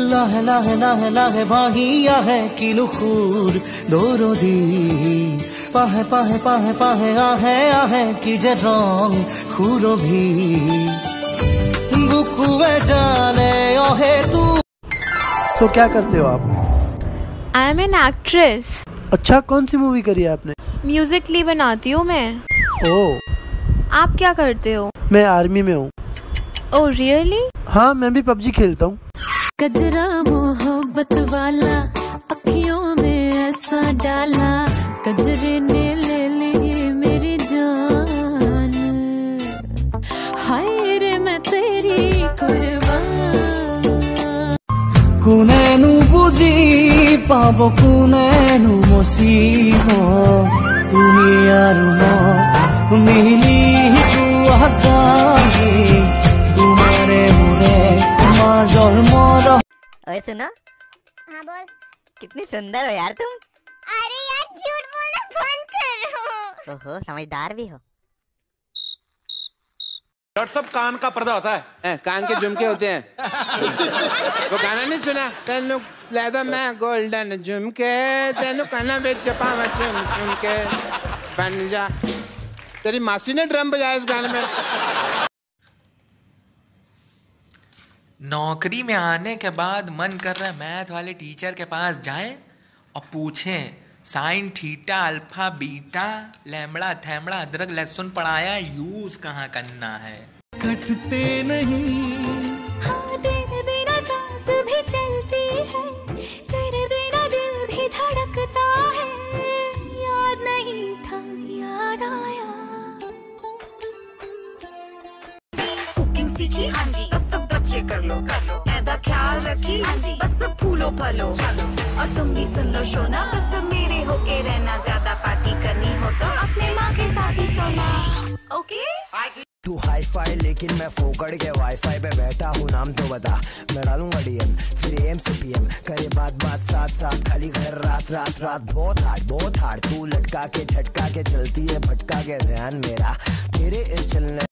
लाहे लाहे लाहे लाहे भाहिया है किलु खूर दोरोदी पाहे पाहे पाहे पाहे आहे आहे की जे रंग खूरो भी बुकुए जाने ओहे तू। तो क्या करते हो आप? I am an actress. अच्छा, कौन सी मूवी करी है आपने? म्यूजिकली बनाती हूँ मैं। ओह, आप क्या करते हो? मैं आर्मी में हूँ। Oh really? हाँ, मैं भी पबजी खेलता हूँ। कजरा मोहब्बत वाला अखियों में ऐसा डाला, कजरे ने ले ली मेरी जान, हाय रे मैं तेरी कुर्बान। कुनेनु बुझी पाबो कुनेनु मोसिब तुमी आरु म मिली जुआगाही तुम्हारे मुरे माजर मोर। ओए सुनो। हाँ बोल। कितनी सुंदर हो यार तुम। अरे यार झूठ बोलना बंद करो। ओहो, समझदार भी हो। डॉक्टर साहब, कान का पर्दा होता है। कान के झुमके होते हैं। वो गाना नहीं सुना? तेनू लेदा मैं गोल्डन झुमके, तेनू काना बेच पावा झुमके बन जा। तेरी मासी ने ड्रम बजाया उस गाने में। नौकरी में आने के बाद मन कर रहा है मैथ वाले टीचर के पास जाएं और पूछें साइन थीटा अल्फा बीटा लैम्बड़ा थैम्बड़ा अदरक लहसुन पढ़ाया यूज कहाँ करना है। कटते नहीं हाँ, तेरे बिना सांस भी चलती है, तेरे बिना दिल भी धड़कता है, याद नहीं था याद आया। कुकिंग सीखी? हाँ जी। बस सब बच्चे कर लो ऐदा ख्याल रखी? हाँ जी। बस सब फूलो फलो चलो। और तुम भी सुन लो शोना, बस सब मेरे होके रहना, ज्यादा पार्टी करनी हो तो अपने माँ के साथ ही सोना। ओके? तू हाई फाई लेकिन मैं फोकड़ के वाईफाई पे बैठा हूँ, नाम तो बता, मैं डालूंगा डीएम फिर एम से पीएम, करे बात बात साथ साथ, खाली घर रात रात रात, बहुत हार्ड तू लटका के झटका के चलती है, भटका के ध्यान मेरा तेरे इस चलने